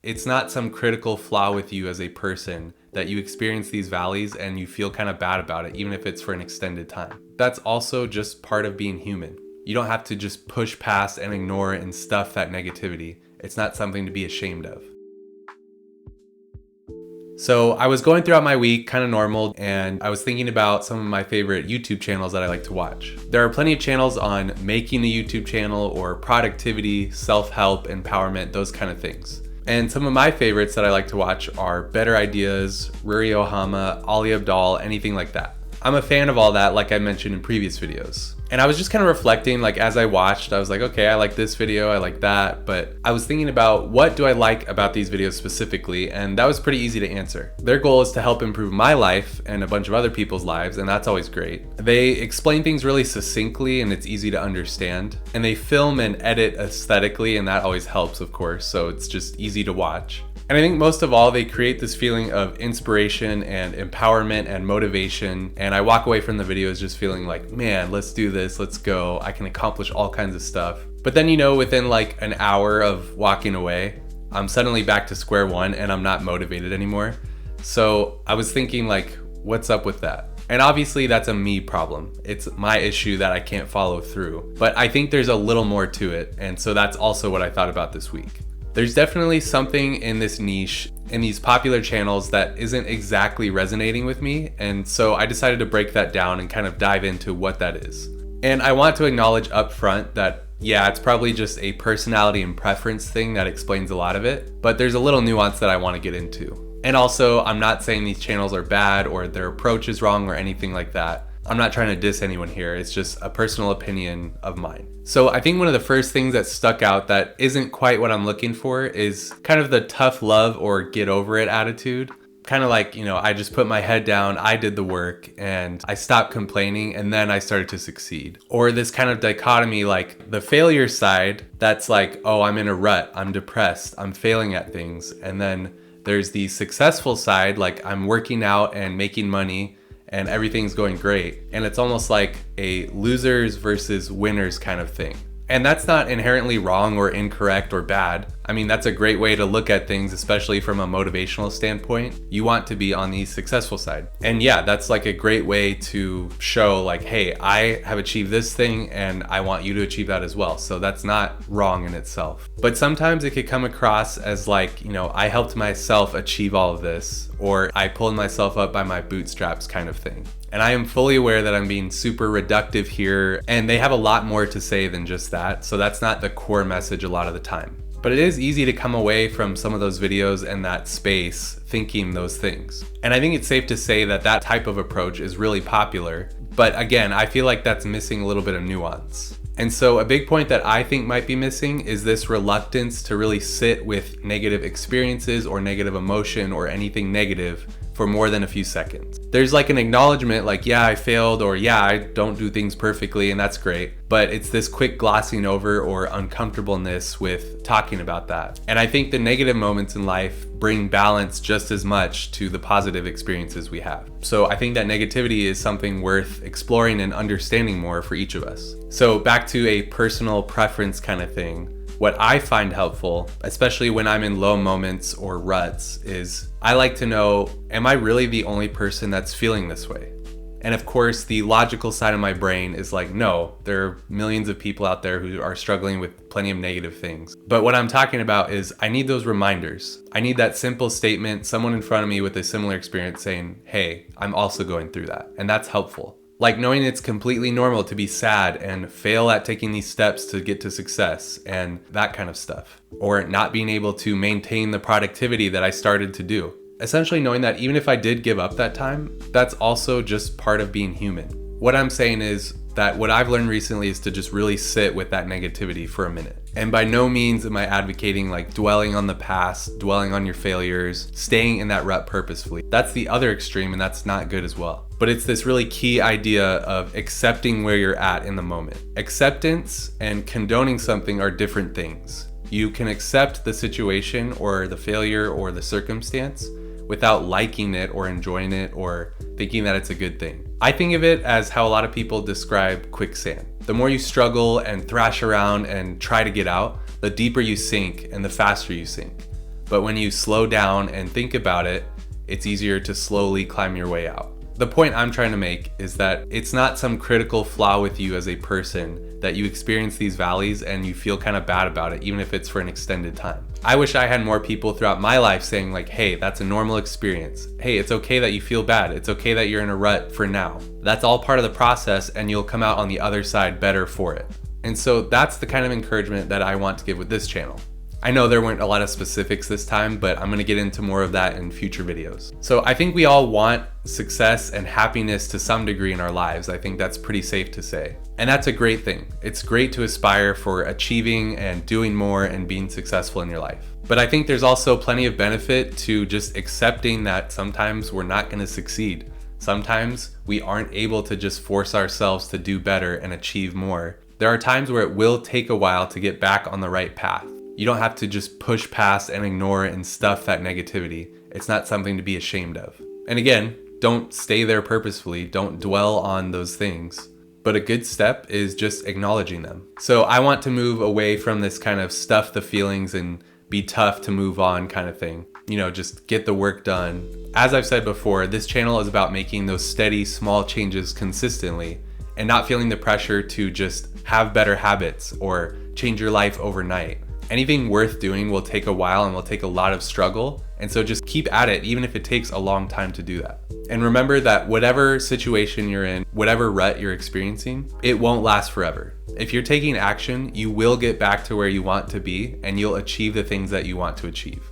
It's not some critical flaw with you as a person that you experience these valleys and you feel kind of bad about it, even if it's for an extended time. That's also just part of being human. You don't have to just push past and ignore and stuff that negativity. It's not something to be ashamed of. So I was going throughout my week, kind of normal, and I was thinking about some of my favorite YouTube channels that I like to watch. There are plenty of channels on making a YouTube channel or productivity, self-help, empowerment, those kind of things. And some of my favorites that I like to watch are Better Ideas, Ruri Ohama, Ali Abdaal, anything like that. I'm a fan of all that, like I mentioned in previous videos. And I was just kind of reflecting, like as I watched, I was like, okay, I like this video, I like that, but I was thinking about what do I like about these videos specifically, and that was pretty easy to answer. Their goal is to help improve my life and a bunch of other people's lives, and that's always great. They explain things really succinctly and it's easy to understand, and they film and edit aesthetically, and that always helps, of course, so it's just easy to watch. And I think most of all, they create this feeling of inspiration and empowerment and motivation. And I walk away from the videos just feeling like, man, let's do this, let's go. I can accomplish all kinds of stuff. But then, within like an hour of walking away, I'm suddenly back to square one and I'm not motivated anymore. So I was thinking like, what's up with that? And obviously that's a me problem. It's my issue that I can't follow through. But I think there's a little more to it. And so that's also what I thought about this week. There's definitely something in this niche, in these popular channels that isn't exactly resonating with me, and so I decided to break that down and kind of dive into what that is. And I want to acknowledge up front that, yeah, it's probably just a personality and preference thing that explains a lot of it, but there's a little nuance that I want to get into. And also, I'm not saying these channels are bad or their approach is wrong or anything like that. I'm not trying to diss anyone here, it's just a personal opinion of mine. So I think one of the first things that stuck out that isn't quite what I'm looking for is kind of the tough love or get over it attitude. Kind of like, I just put my head down, I did the work, and I stopped complaining, and then I started to succeed. Or this kind of dichotomy, like the failure side, that's like, oh, I'm in a rut, I'm depressed, I'm failing at things. And then there's the successful side, like I'm working out and making money, and everything's going great. And it's almost like a losers versus winners kind of thing. And that's not inherently wrong or incorrect or bad. I mean, that's a great way to look at things, especially from a motivational standpoint. You want to be on the successful side. And yeah, that's like a great way to show like, hey, I have achieved this thing and I want you to achieve that as well. So that's not wrong in itself. But sometimes it could come across as like, I helped myself achieve all of this, or I pulled myself up by my bootstraps kind of thing. And I am fully aware that I'm being super reductive here, and they have a lot more to say than just that, so that's not the core message a lot of the time. But it is easy to come away from some of those videos and that space thinking those things. And I think it's safe to say that that type of approach is really popular, but again, I feel like that's missing a little bit of nuance. And so a big point that I think might be missing is this reluctance to really sit with negative experiences or negative emotion or anything negative for more than a few seconds. There's like an acknowledgement like, yeah, I failed, or yeah, I don't do things perfectly, and that's great. But it's this quick glossing over or uncomfortableness with talking about that. And I think the negative moments in life bring balance just as much to the positive experiences we have. So I think that negativity is something worth exploring and understanding more for each of us. So back to a personal preference kind of thing. What I find helpful, especially when I'm in low moments or ruts, is I like to know, am I really the only person that's feeling this way? And of course, the logical side of my brain is like, no, there are millions of people out there who are struggling with plenty of negative things. But what I'm talking about is I need those reminders. I need that simple statement, someone in front of me with a similar experience saying, hey, I'm also going through that. And that's helpful. Like knowing it's completely normal to be sad and fail at taking these steps to get to success and that kind of stuff. Or not being able to maintain the productivity that I started to do. Essentially knowing that even if I did give up that time, that's also just part of being human. What I'm saying is that what I've learned recently is to just really sit with that negativity for a minute. And by no means am I advocating like dwelling on the past, dwelling on your failures, staying in that rut purposefully. That's the other extreme, and that's not good as well. But it's this really key idea of accepting where you're at in the moment. Acceptance and condoning something are different things. You can accept the situation or the failure or the circumstance without liking it or enjoying it or thinking that it's a good thing. I think of it as how a lot of people describe quicksand. The more you struggle and thrash around and try to get out, the deeper you sink and the faster you sink. But when you slow down and think about it, it's easier to slowly climb your way out. The point I'm trying to make is that it's not some critical flaw with you as a person that you experience these valleys and you feel kind of bad about it, even if it's for an extended time. I wish I had more people throughout my life saying like, hey, that's a normal experience. Hey, it's okay that you feel bad. It's okay that you're in a rut for now. That's all part of the process and you'll come out on the other side better for it. And so that's the kind of encouragement that I want to give with this channel. I know there weren't a lot of specifics this time, but I'm gonna get into more of that in future videos. So I think we all want success and happiness to some degree in our lives. I think that's pretty safe to say. And that's a great thing. It's great to aspire for achieving and doing more and being successful in your life. But I think there's also plenty of benefit to just accepting that sometimes we're not gonna succeed. Sometimes we aren't able to just force ourselves to do better and achieve more. There are times where it will take a while to get back on the right path. You don't have to just push past and ignore and stuff that negativity. It's not something to be ashamed of. And again, don't stay there purposefully. Don't dwell on those things. But a good step is just acknowledging them. So I want to move away from this kind of stuff the feelings and be tough to move on kind of thing. You know, just get the work done. As I've said before, this channel is about making those steady, small changes consistently and not feeling the pressure to just have better habits or change your life overnight. Anything worth doing will take a while and will take a lot of struggle. And so just keep at it, even if it takes a long time to do that. And remember that whatever situation you're in, whatever rut you're experiencing, it won't last forever. If you're taking action, you will get back to where you want to be and you'll achieve the things that you want to achieve.